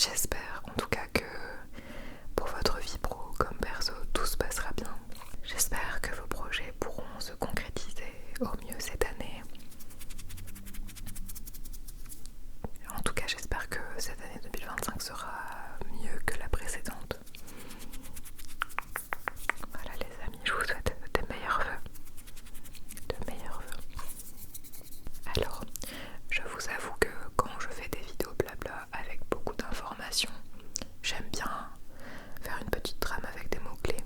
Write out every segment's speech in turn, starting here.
J'espère en tout cas que pour votre vie pro comme perso, tout se passera bien. J'espère que vos projets pourront se concrétiser au mieux cette année. En tout cas, j'espère que cette année 2025 sera mieux que la précédente. Voilà les amis, je vous souhaite de meilleurs vœux. De meilleurs vœux. Alors, je vous avoue que quand je fais des vidéos blabla avec beaucoup d'informations, j'aime bien faire une petite trame avec des mots-clés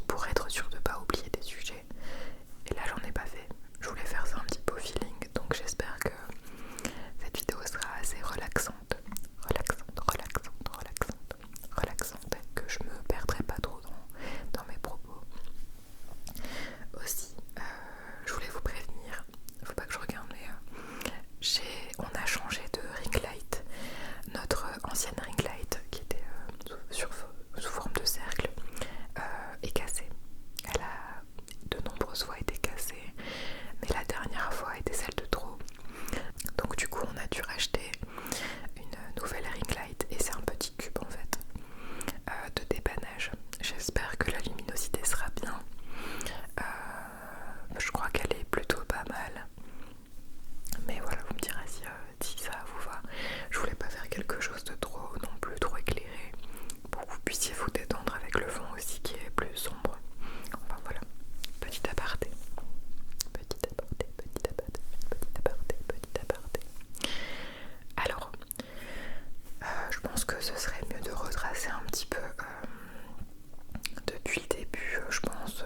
pour être sûr de ne pas oublier des sujets. Et là j'en ai pas fait. Je voulais faire ça un petit peu au feeling, donc j'espère que cette vidéo sera assez relaxante, que je me perdrai pas trop dans mes propos. Aussi, je voulais vous prévenir, faut pas que je regarde, mais on a changé de ring light. Notre ancienne ring light qui était sous forme de cercle est cassée. Elle a de nombreuses fois été cassée, mais la dernière fois était celle de trop. Donc du coup on a dû racheter une nouvelle ring light et c'est un petit cube en fait de dépannage. J'espère que la luminosité sera bien. Je crois qu'elle est plutôt pas mal. Mais voilà, vous me direz si ça vous va. Je voulais pas faire quelque chose de trop non plus trop éclairé pour que vous puissiez vous détendre avec le fond aussi qui est plus sombre. Enfin voilà, petit aparté. Alors, je pense que ce serait mieux de retracer un petit peu depuis le début, je pense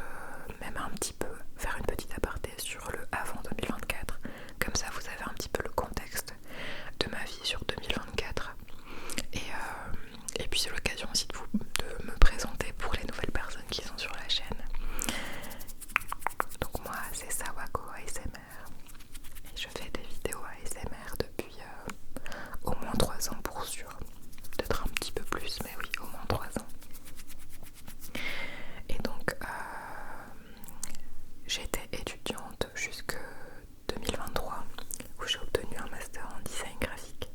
même un petit peu faire une petite aparté sur le avant 2024. Comme ça vous avez un petit peu le contexte de ma vie sur 2024. Et puis c'est l'occasion aussi de me présenter pour les nouvelles personnes qui sont sur la chaîne. Donc moi c'est Sawako ASMR et je fais des vidéos ASMR depuis au moins 3 ans pour sûr. Peut-être un petit peu plus, mais oui, au moins 3 ans. Et donc j'étais étudiante jusque 2023 où j'ai obtenu un master en design graphique.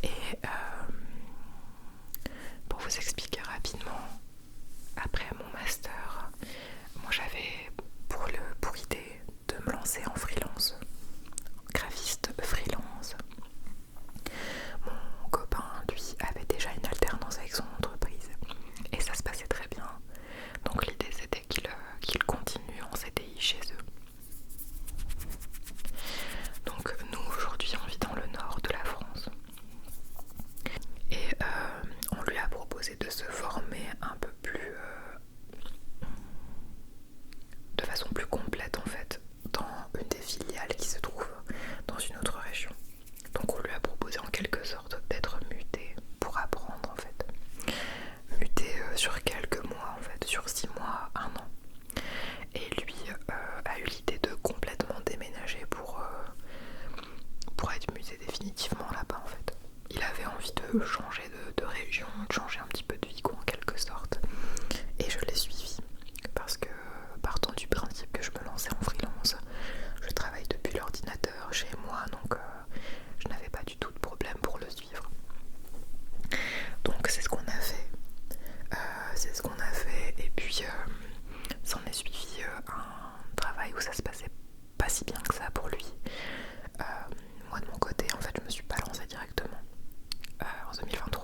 Et pour vous expliquer rapidement, après mon master, moi j'avais pour idée de me lancer en freelance, graphiste freelance. Mon copain, lui, avait déjà une alternance avec son entreprise et ça se passait très bien. Donc l'idée c'était qu'il continue en CDI chez eux. Donc nous aujourd'hui on vit dans le nord de la France. Et on lui a proposé de se former un peu plus de façon plus complète en fait dans une des filiales qui se trouve dans une autre région. Donc on lui a proposé en quelque sorte d'être muté pour apprendre en fait. Muté sur quelques mois en fait, sur 6 mois, 1 an. Et lui a eu l'idée de complètement déménager pour être muté définitivement là-bas en fait. Il avait envie de changer de région, de changer un petit peu de vie quoi, en quelque sorte. Et je l'ai suivi parce que partant du principe que je me lançais en freelance, je travaille depuis l'ordinateur chez moi, donc je n'avais pas du tout de problème pour le suivre. Donc c'est ce qu'on a fait. Et puis s'en est suivi un travail où ça se passait pas si bien que ça pour lui. Moi de mon côté en fait je me suis pas lancée directement en 2023.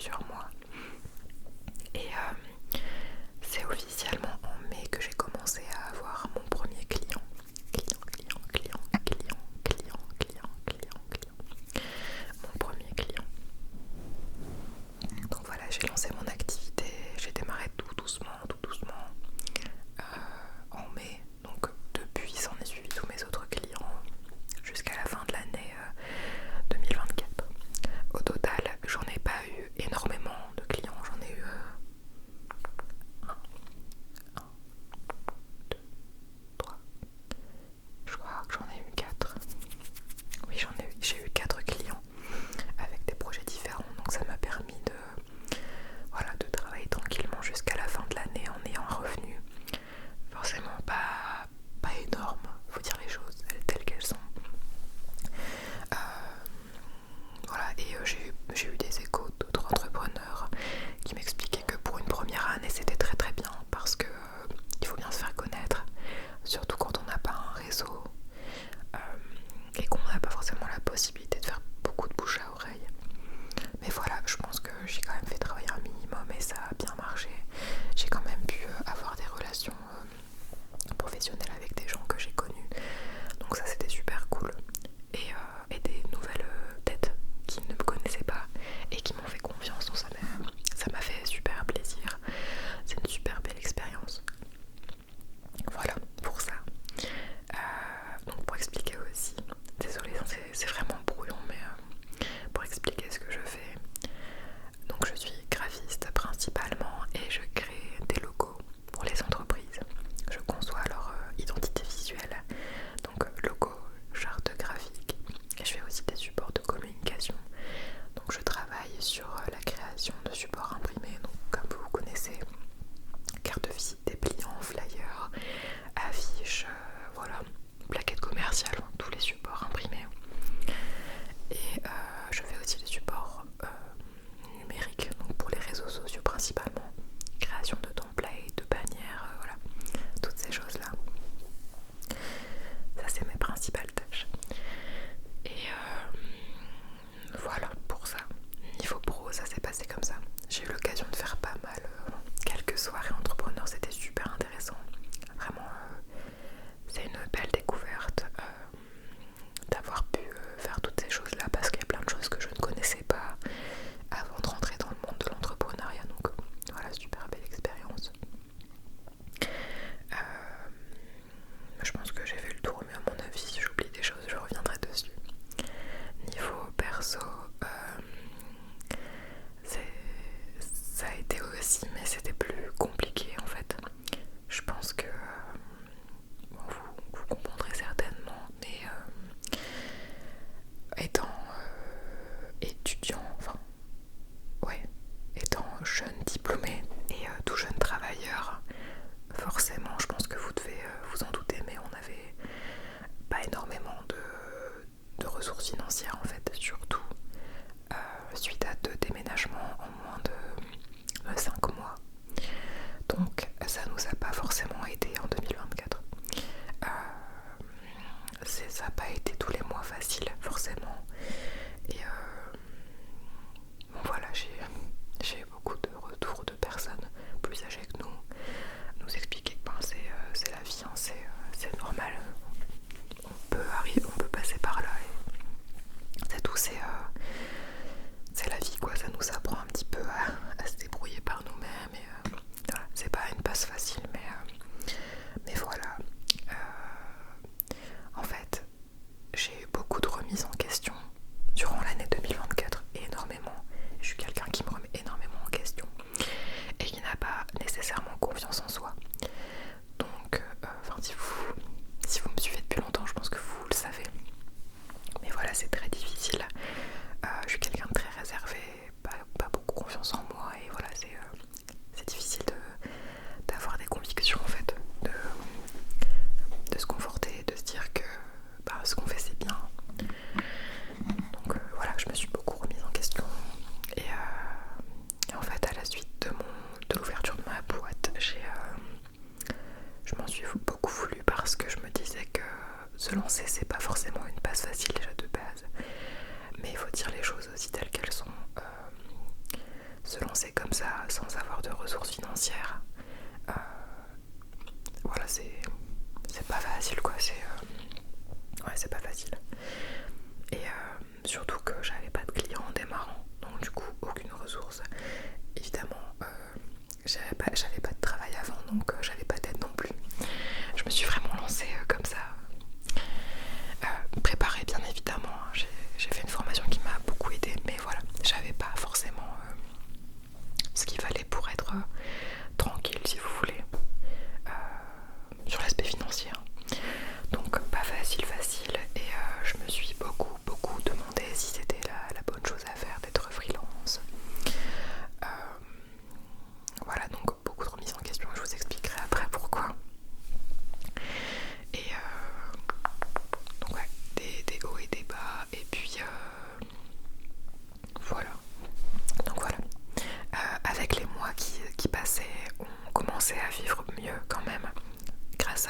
plusieurs mois. Et c'est officiellement en mai que j'ai commencé à avoir mon premier client. Mon premier client. Donc voilà, j'ai lancé mon activité, j'ai démarré tout doucement en mai. Donc depuis, s'en est suivi tous mes autres clients jusqu'à la fin de l'année 2024. Au total, j'en ai pas eu énormément de clients, j'en ai eu 1, 2, 3, je crois que j'en ai eu 4. Oui, j'ai eu 4 clients avec des projets différents, donc ça m'a permis de travailler tranquillement jusqu'à la fin de l'année en ayant un revenu forcément pas énorme, faut dire les choses telles qu'elles sont. Voilà, et j'ai eu des échos d'autres entrepreneurs qui m'expliquaient que pour une première année c'était très très bien parce que il faut bien se faire connaître, surtout quand on n'a pas un réseau et qu'on n'a pas forcément la possibilité de faire beaucoup de bouche à oreille. Mais voilà, je pense que j'ai quand même fait travailler un minimum et ça a bien marché. J'ai quand même pu avoir des relations professionnelles avec des gens que j'ai connus, donc ça c'était super cool. Et des nouvelles têtes qui ne me connaissaient pas et qui m'ont fait confiance, donc ça m'a fait super plaisir. C'est une super belle expérience. Voilà pour ça. Donc pour expliquer aussi, désolée c'est vraiment brouillon, mais pour expliquer ce que je fais, donc je suis graphiste principalement et je crée des logos pour les entreprises. Je conçois leur identité visuelle, donc logo, charte graphique, et je fais aussi des supports de communication. Donc je travaille sur la création de supports imprimés, donc comme vous connaissez, carte de visite, dépliants, flyers, affiches, voilà, plaquettes commerciales, tous les supports imprimés. Et je fais aussi des supports numériques, donc pour les réseaux sociaux principalement, création de templates, de bannières, voilà, toutes ces choses-là. Ça c'est mes principales tâches. Et voilà pour ça. Niveau pro, ça s'est passé comme ça. J'ai eu l'occasion de faire pas mal, quelques soirées entrepreneurs, c'était super intéressant. Vraiment, c'est une belle découverte d'avoir pu faire toutes ces choses-là parce qu'il y a plein de choses que je ne connaissais pas avant de rentrer dans le monde de l'entrepreneuriat. Donc voilà, super belle expérience. Je pense que j'ai fait le tour, mais à mon avis, si j'oublie des choses, je reviendrai dessus. Niveau perso, ça a été aussi, mais c'était plus compliqué en fait. Je pense que bon, vous comprendrez certainement, mais étant étudiant, enfin ouais, étant jeune diplômé et tout jeune travailleur, forcément je pense que vous devez vous en douter, mais on n'avait pas énormément de ressources financières en fait, surtout suite à 2 déménagements en moins de 5 mois. Donc ça nous a pas forcément aidé en 2024. Ça n'a pas été tous les mois facile forcément. Et bon voilà, j'ai beaucoup de retours de personnes plus âgées que nous expliquer que ben, c'est la vie, hein, c'est normal. On peut passer par là et c'est tout, c'est la vie quoi, ça nous apprend un petit se lancer comme ça sans avoir de ressources financières, voilà, c'est pas facile quoi, ouais, c'est pas facile. Et surtout que j'avais pas de clients en démarrant, donc du coup aucune ressource. Évidemment, j'avais pas de travail avant, donc j'avais pas d'aide non plus. Je me suis vraiment lancée comme ça, préparée bien évidemment. J'ai fait une formation qui m'a beaucoup aidée, mais voilà, j'avais pas forcément ce qu'il fallait pour être tranquille, si vous voulez, sur l'aspect financier. Donc pas facile, et je me suis beaucoup demandé si c'était la bonne chose à faire d'être freelance. Voilà, donc beaucoup de remises en question, je vous expliquerai après pourquoi. Et donc ouais, des hauts et des bas, et puis voilà. Donc voilà, avec les mois qui passaient, on commençait à vivre mieux quand même, grâce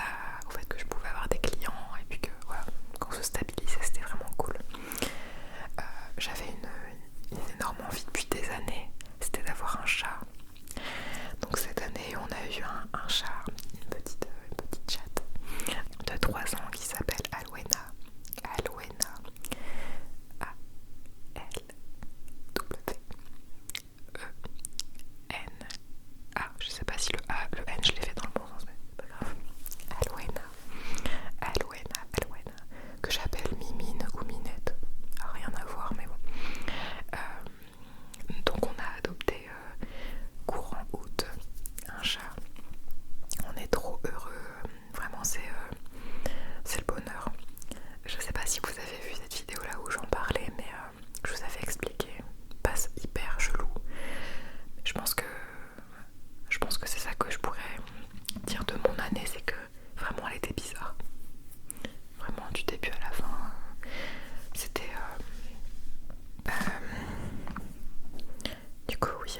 au fait que je pouvais avoir des clients, et puis que voilà, qu'on se stabilisait, c'était vraiment cool. J'avais une énorme envie depuis des années, c'était d'avoir un chat. Donc cette année on a eu un chat, une petite chatte de 3 ans qui s'appelle Alwena. A-L-W-E-N-A. Je sais pas si le N je l'ai fait dans le bon sens, mais c'est pas grave. Alwena, que j'appelle Mimine ou Minette, rien à voir, mais bon. Donc on a adopté courant août un chat. On est trop heureux, vraiment c'est le bonheur. Je sais pas si vous avez vu cette vidéo là où j'en parlais, mais je vous avais expliqué, passe hyper chelou. Je pense que c'est ça que je pourrais dire de mon année, c'est que vraiment elle était bizarre. Vraiment du début à la fin, c'était du coup oui,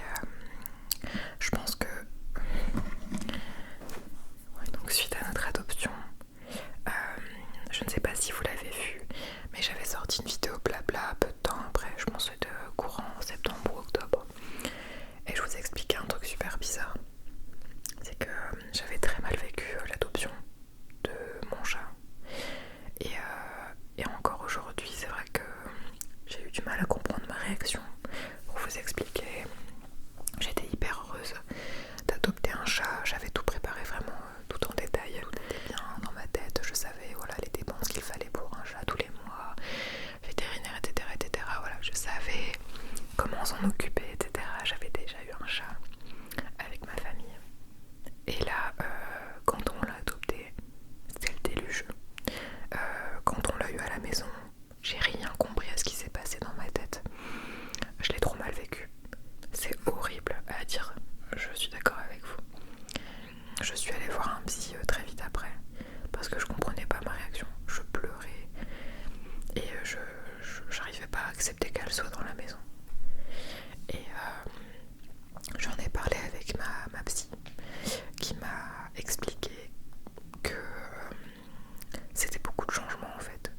je pense que ouais, donc suite à notre adoption, je ne sais pas si vous l'avez vu, mais j'avais sorti une vidéo blabla peu de temps après, je pense que c'était courant septembre ou octobre, et je vous expliquais un truc super bizarre. C'est que j'avais très mal vécu l'adoption de mon chat, et encore aujourd'hui c'est vrai que j'ai eu du mal à comprendre ma réaction. Pour vous expliquer, j'étais hyper heureuse d'adopter un chat, j'avais tout préparé vraiment tout en détail, tout était bien dans ma tête, je savais voilà les dépenses qu'il fallait pour un chat tous les mois, vétérinaire, etc. Voilà, je savais comment s'en occuper, etc. J'avais déjà eu un chat avec ma famille. Et là, quand on l'a adopté, c'était le déluge. Quand on l'a eu à la maison, j'ai rien compris à ce qui s'est passé dans ma tête. Je l'ai trop mal vécu. C'est horrible à dire, je suis d'accord avec vous. Je suis allée voir un psy très vite après, parce que je comprenais pas ma réaction. Je pleurais et j'arrivais pas à accepter qu'elle soit dans la maison. Et j'en ai parlé avec ma psy, qui m'a expliqué que c'était beaucoup de changements en fait.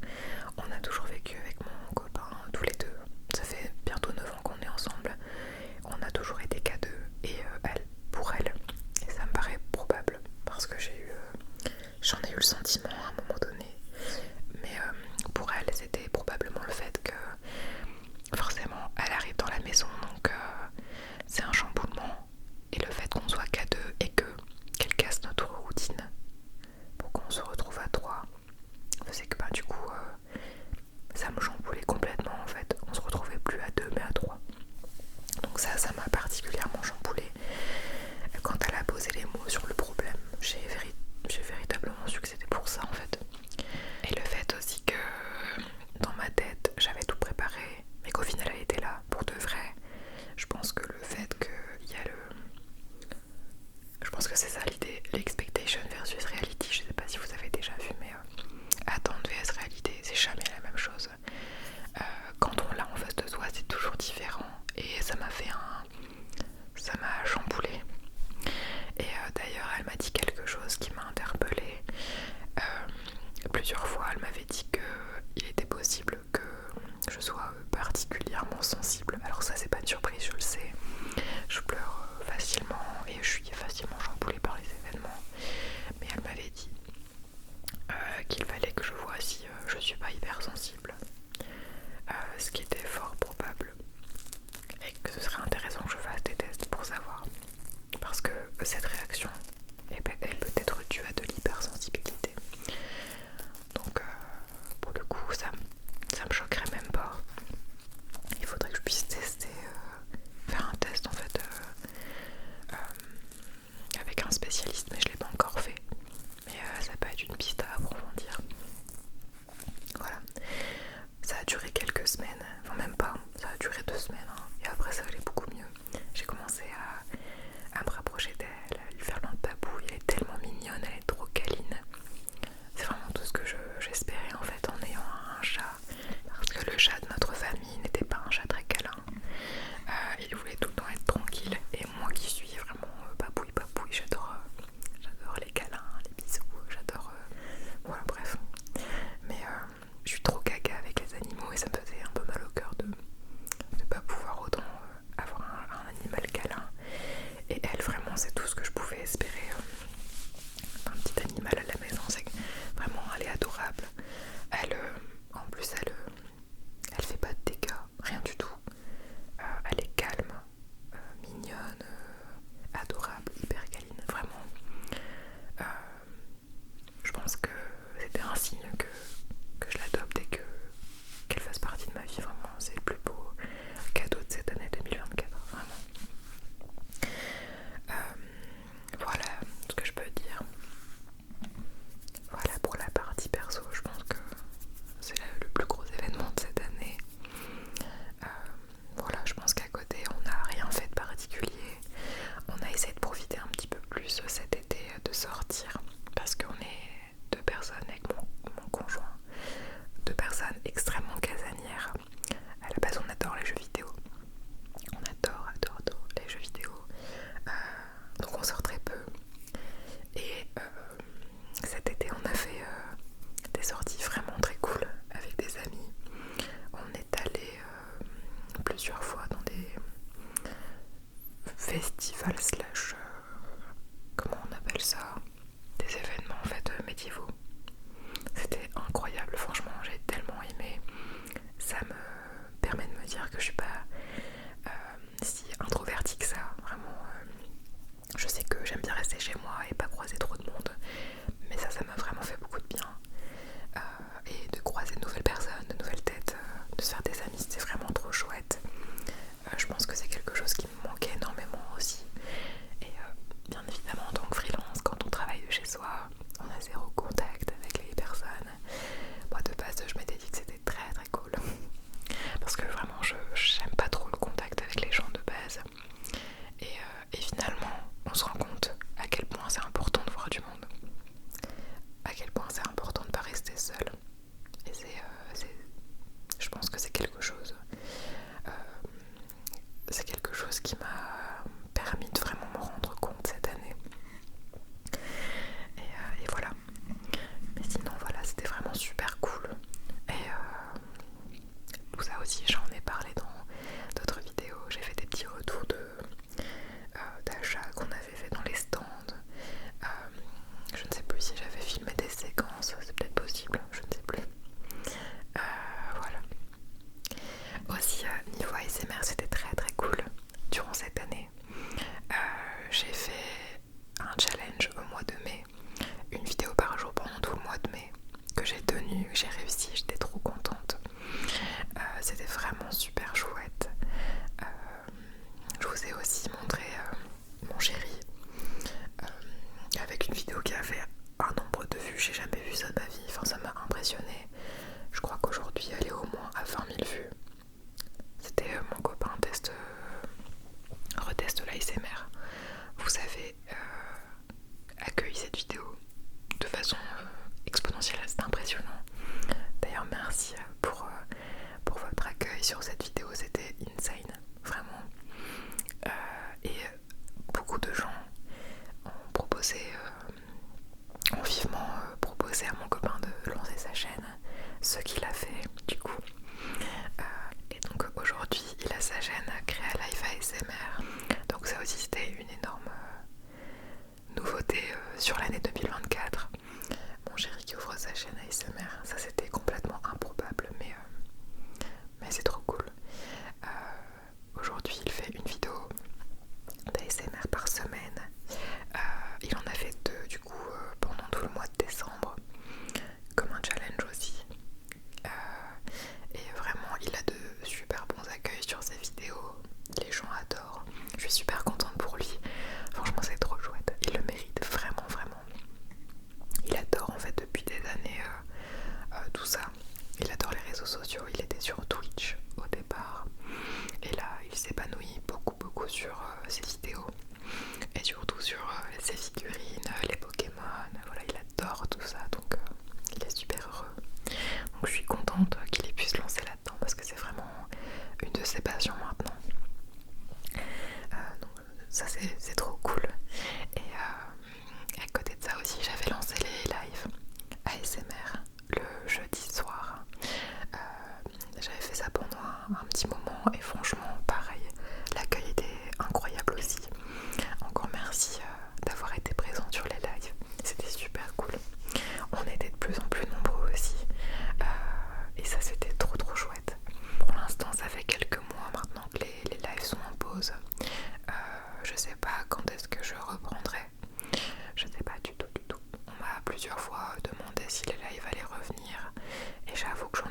On a toujours vécu avec mon copain tous les deux. Ça fait bientôt 9 ans qu'on est ensemble. On a toujours été qu'à deux, et pour elle, et ça me paraît probable parce que j'en ai eu le sentiment à un moment donné, mais pour elle c'était probablement le fait que forcément elle arrive dans la maison, donc c'est un chamboulement, et le fait qu'on soit qu'à deux et qu'elle casse notre routine pour qu'on se retrouve à trois faisait que du coup ça me chamboulait complètement en fait. On se retrouvait plus à deux mais à trois, donc ça m'a particulièrement chamboulé. Quand elle a posé les mots sur le problème, j'ai véritablement su que c'était pour ça en fait. Et le fait aussi que dans ma tête j'avais tout préparé, mais qu'au final elle était là pour de vrai. Je pense que le fait qu'il y a je pense que c'est ça l'idée, l'expectation versus reality. Je sais pas si vous avez déjà vu, mais attendre vs réalité, c'est jamais la même chose. Quand on l'a en face de soi, c'est toujours différent, et ça m'a chamboulé. Et d'ailleurs elle m'a dit quelque chose qui m'a interpellée. Plusieurs fois elle m'avait dit qu'il était possible que je sois particulièrement sensible. Alors ça c'est pas une surprise, je le sais, Et elle, vraiment, c'est tout ce que je pouvais espérer d'un petit animal à la maison. C'est vraiment, elle est adorable. Elle, en plus, elle fait pas de dégâts, rien du tout. Elle est calme, mignonne, adorable, hyper câline, vraiment. Je pense que c'était un signe que je l'adopte et qu'elle fasse partie de ma vie, vraiment. C'est le plus beau cadeau de cette année 2024, vraiment. Voilà ce que je peux dire. Voilà pour la partie perso, je pense que c'est le plus gros événement de cette année. Voilà, je pense qu'à côté on n'a rien fait de particulier. On a essayé de profiter un petit peu plus cet été, de sortir, parce qu'on est deux personnes avec mon conjoint, deux personnes extrêmement casanières. À la base on adore les jeux vidéo. On adore les jeux vidéo. Donc on sort très peu. Et cet été on a fait des sorties vraiment très cool avec des amis. On est allé plusieurs fois dans des festivals slash comment on appelle ça, des événements en fait médiévaux. C'était incroyable, franchement j'ai tellement aimé. Ça me permet de me dire que je suis pas si introvertie que ça, vraiment. Je sais que j'aime bien rester chez moi et pas croiser trop de monde, mais ça m'a vraiment fait beaucoup de bien. Et de croiser de nouvelles personnes, de nouvelles têtes, de se faire des amis, c'était vraiment trop chouette. Je pense que c'est quelque chose qui me manquait énormément aussi. Et bien évidemment en tant que freelance, quand on travaille de chez soi, on a zéro contact avec les personnes. Moi de base je m'étais dit que c'était très très cool, parce que vraiment j'aime pas trop le contact avec les gens de base. Et finalement on se rend compte à quel point c'est important de voir du monde, à quel point c'est important de ne pas rester seul. Et je pense que c'est quelque chose qui m'a permis de vraiment me rendre compte cette année. Et voilà. Mais sinon voilà, c'était vraiment super cool. Et tout ça aussi, j'en ai parlé dans d'autres vidéos. J'ai fait des petits retours d'achats qu'on avait fait dans les stands. Je ne sais plus si j'avais filmé des séquences, c'est peut-être possible, je ne sais plus. Voilà. Aussi niveau ASMR, c'était très très cool. Durant cette année, j'ai fait un challenge au mois de mai, une vidéo par jour pendant tout le mois de mai, que j'ai tenu, que j'ai réussi, j'étais trop contente. C'était vraiment super chouette. Je vous ai aussi montré mon chéri avec une vidéo qui a fait un nombre de vues, j'ai jamais vu ça de ma vie, enfin ça m'a impressionné. Je crois qu'aujourd'hui elle est au moins à 20 000 vues. C'était mon copain reteste l'ASMR. Vous avez accueilli cette vidéo de façon exponentielle, c'est impressionnant. D'ailleurs merci pour votre accueil sur cette vidéo, c'était insane, vraiment. Et beaucoup de gens ont vivement proposé à mon copain de lancer sa chaîne, ce qu'il a fait du coup. Et donc aujourd'hui il a sa chaîne Créa Live ASMR. Donc ça aussi c'était une énorme nouveauté sur l'année 2024. Mon chéri qui ouvre sa chaîne ASMR, ça c'était complètement improbable, mais c'est trop cool. Aujourd'hui il fait une vidéo d'ASMR par semaine. Il en a fait deux du coup pendant tout le mois de décembre, comme un challenge aussi. Et vraiment il a de super bons accueils sur ses vidéos, les gens adorent. Je suis super contente pour lui, franchement c'est trop chouette, il le mérite vraiment vraiment. Il adore en fait depuis des années tout ça, il adore les réseaux sociaux, il était sur Twitch au départ et là il s'épanouit beaucoup sur ses vidéos et surtout sur ses figurines, les Pokémon, voilà il adore tout ça, donc il est super heureux. Donc je suis contente qu'il ait pu se lancer là-dedans parce que c'est vraiment une de ses passions maintenant. Donc ça c'est trop cool. Et à côté de ça aussi j'avais lancé les lives ASMR le jeudi soir. J'avais fait ça pendant un petit moment et franchement pareil, l'accueil était incroyable aussi. En je sais pas quand est-ce que je reprendrai. Je sais pas du tout. On m'a plusieurs fois demandé si les lives allaient revenir et j'avoue que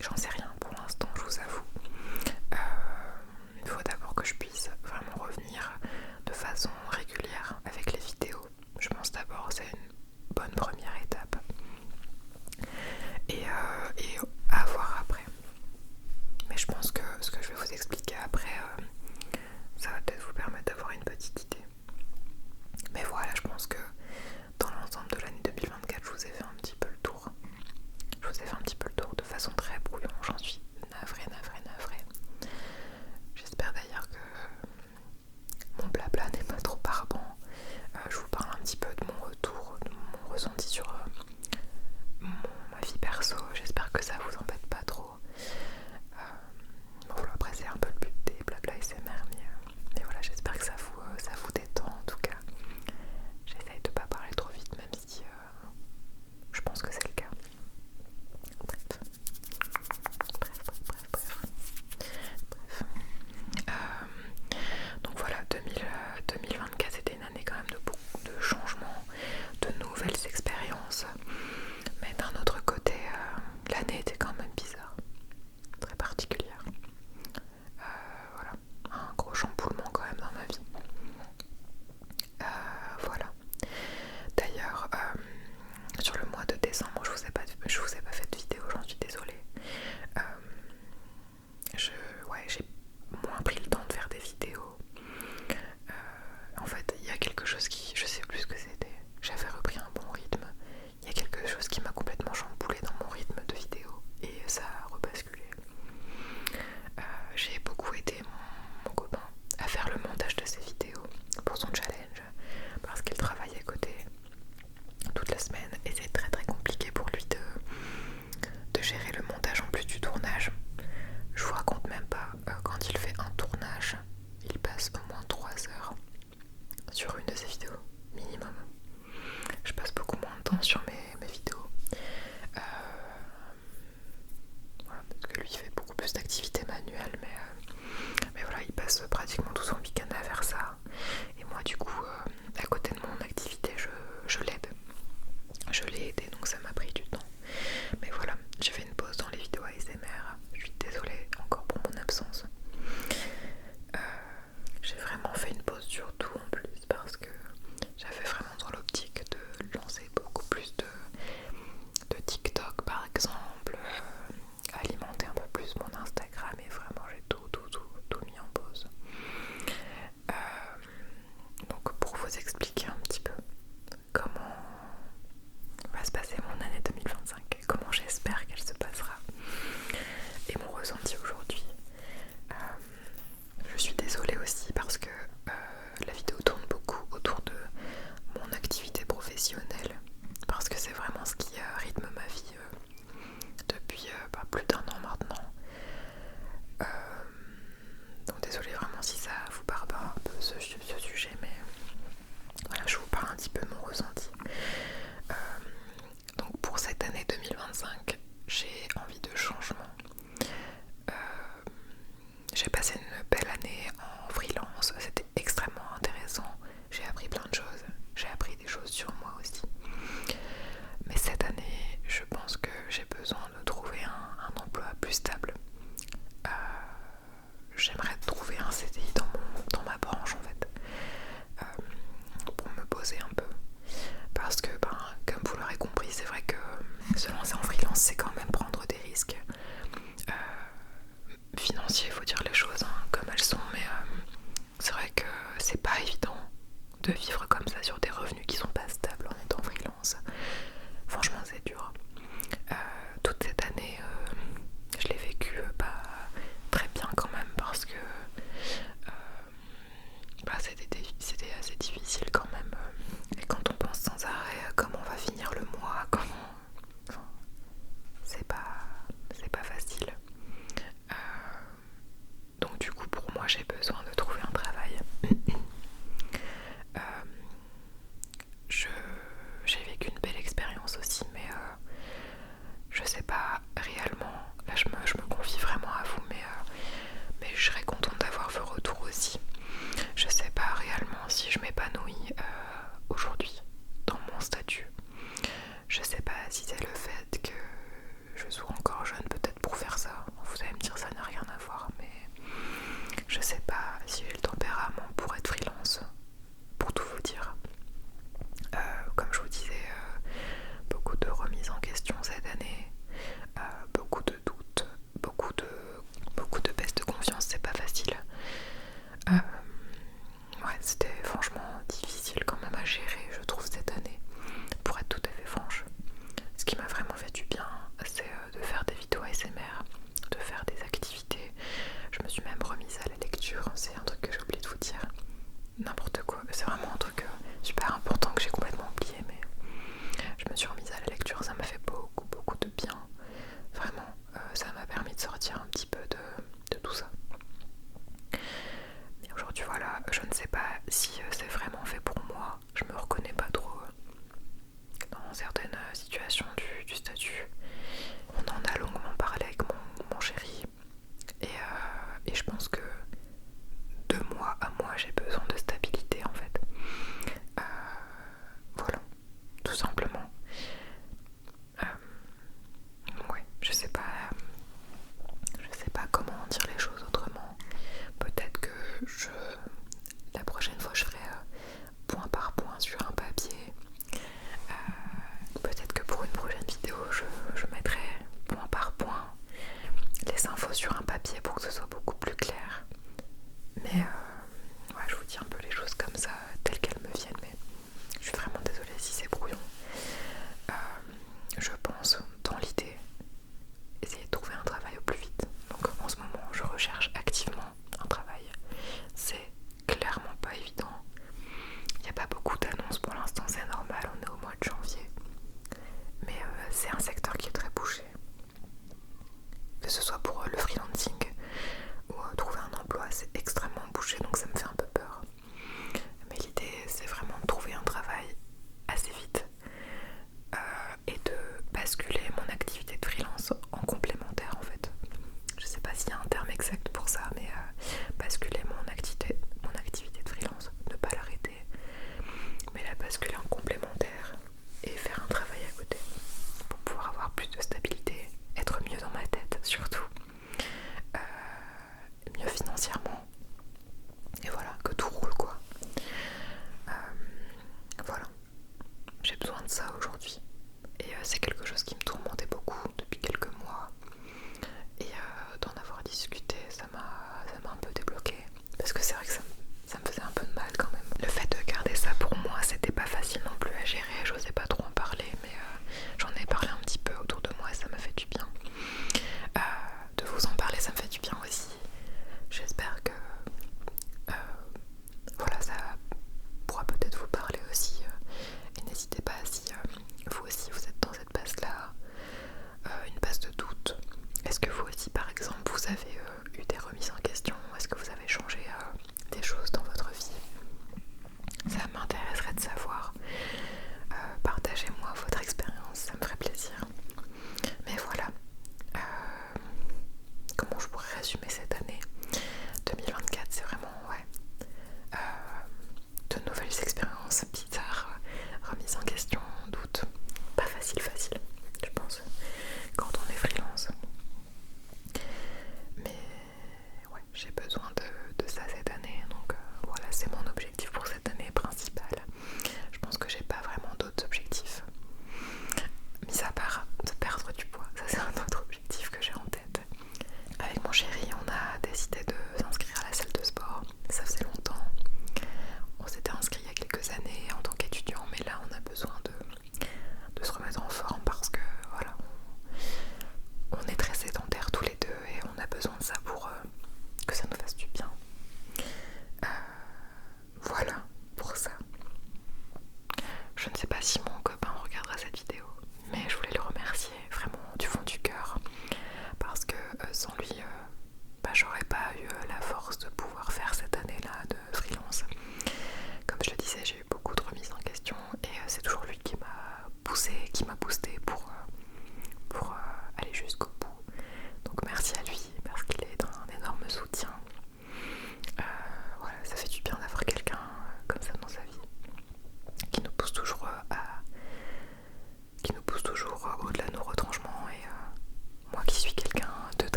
j'en sais rien pour l'instant, je vous avoue. Il faut d'abord que je puisse vraiment revenir de façon régulière avec les vidéos. Je pense d'abord c'est une bonne première étape et à voir après. Mais je pense que ce que je vais vous expliquer après, ça va peut-être vous permettre d'avoir une petite idée. Mais voilà, je pense que dans l'ensemble de l'année 2024, je vous ai fait un petit peu le tour. Je vous ai fait un petit peu le tour de façon très brouillon, j'en suis navrée. J'espère d'ailleurs que mon blabla n'est pas trop barbant. Je vous parle un petit peu de mon retour, de mon ressenti sur ma vie perso. J'espère que ça vous embête pas trop. Bon, après c'est un peu le but des blabla SMR, mais voilà, j'espère que ça vous détend en tout cas. J'essaye de pas parler trop vite, même si je pense que c'est le cas. Bref. Donc voilà, 2024 c'était une année quand même de beaucoup de changements, de nouvelles expériences. Mais d'un autre côté, l'année était quand même bizarre, très particulière. Voilà, un gros chamboulement quand même dans ma vie. Voilà. D'ailleurs, sur le mois de décembre, je vous ai pas fait de vidéo, j'en suis désolée. J'ai moins pris le temps de faire des vidéos. En fait, il y a quelque chose je sais plus ce que c'était. J'avais repris un bon rythme. Il y a quelque chose qui m'a complètement chamboulé dans mon rythme de vidéo et ça a rebasculé. J'ai beaucoup aidé mon copain à faire le montage de ses vidéos pour son challenge parce qu'il travaille à côté toute la semaine et c'est très compliqué pour lui de gérer le montage en plus du tournage. Je vous raconte même pas, quand il fait un tournage, il passe au moins 3 heures sur une de ses vidéos, minimum. Je passe beaucoup moins de temps sur mes vidéos. Voilà, parce que lui il fait beaucoup plus d'activités manuelles, mais voilà, il passe pratiquement tout son week-end à faire ça. Et moi du coup, à côté de mon activité, je l'aide. Je l'ai aidé, donc ça m'a pris du temps. Mais voilà, j'ai fait une pause dans les vidéos ASMR. Je suis désolée encore pour mon absence. J'ai vraiment fait une pause sur tout en plus parce que j'avais vraiment dans l'optique de lancer beaucoup plus de TikTok par exemple, alimenter un peu plus mon Instagram et vraiment j'ai tout mis en pause. Donc pour vous expliquer un petit peu comment va se passer mon année 2025 et comment j'espère qu'elle se passera et mon ressenti aujourd'hui. Je suis désolée aussi parce que la vidéo tourne beaucoup autour de mon activité professionnelle parce que c'est vraiment ce qui rythme ma vie depuis plus d'1 an maintenant. Donc désolée vraiment si ça vous barbare un peu ce sujet, mais voilà, je vous parle un petit peu de mon ressenti. Donc pour cette année 2025, j'ai envie de changement. J'ai passé une belle année en freelance, c'était extrêmement intéressant. J'ai appris plein de choses, j'ai appris des choses sur moi aussi. Mais cette année, je pense que j'ai besoin de trouver un emploi plus stable. J'aimerais trouver un CDI dans ma branche en fait, pour me poser un peu. Parce que, comme vous l'aurez compris, c'est vrai que se lancer en freelance, c'est quand même prendre des risques financiers, il faut dire les choses comme elles sont. Mais c'est vrai que c'est pas évident de vivre comme ça sur des revenus qui sont pas stables en étant freelance. Franchement, c'est dur. Toute cette année, je l'ai vécu pas très bien quand même parce que c'était assez difficile quand même. Et quand on pense sans arrêt comment on va finir le mois, c'est pas facile. Donc du coup pour moi j'ai besoin de trouver un travail. J'ai vécu une belle expérience aussi, mais je sais pas réellement, là je me confie vraiment à vous, mais je serais contente d'avoir vos retours aussi. Je sais pas réellement besoin de stabilité en fait. Voilà, tout simplement. Ouais, je sais pas comment dire les choses autrement. Peut-être que la prochaine fois je ferai point par point sur un papier. Peut-être que pour une prochaine vidéo je mettrai point par point les infos sur un papier pour que ce soit beaucoup plus clair. Mais ouais, je vous dis un peu les choses comme ça, telles qu'elles me viennent, mais je suis vraiment désolée si c'est brouillon. Je pense, dans l'idée, essayer de trouver un travail au plus vite. Donc en ce moment, je recherche activement un travail. C'est clairement pas évident. Il n'y a pas beaucoup d'annonces pour l'instant, c'est normal, on est au mois de janvier. Mais c'est un secteur qui est très bouché. Que ce soit pour le freelancing ou trouver un emploi, c'est extrêmement bouché, donc ça me fait un peu peur. Mais l'idée, c'est vraiment de trouver un travail assez vite et de basculer mon activité de freelance en complémentaire en fait. Je sais pas s'il y a un terme exact pour ça, mais basculer mon activité de freelance, ne pas l'arrêter, mais la basculer en complémentaire et faire un travail à côté pour pouvoir avoir plus de stabilité, être mieux dans ma tête surtout, mieux financièrement, et voilà, que tout roule quoi. Voilà, j'ai besoin de ça aujourd'hui. Et c'est quelque chose qui me tourmentait beaucoup depuis quelques mois. Et d'en avoir discuté, ça m'a un peu débloqué. Parce que c'est vrai que ça me faisait un peu de mal quand même. Le fait de garder ça pour moi, c'était pas facile non plus à gérer. J'osais pas trop en parler, mais j'en ai parlé un petit peu autour de moi et ça m'a fait du bien. De vous en parler, ça me fait du bien aussi. J'espère que voilà, ça pourra peut-être vous parler aussi. Et n'hésitez pas si vous aussi vous êtes dans cette passe-là, une passe de doute. Est-ce que vous aussi par exemple vous avez eu des remises en question? Est-ce que vous avez changé des choses dans votre vie? Ça m'intéresserait de savoir. Partagez-moi votre expérience, ça me ferait plaisir. Mais voilà, comment je pourrais résumer cette année 2024? C'est vraiment de nouvelles expériences, petites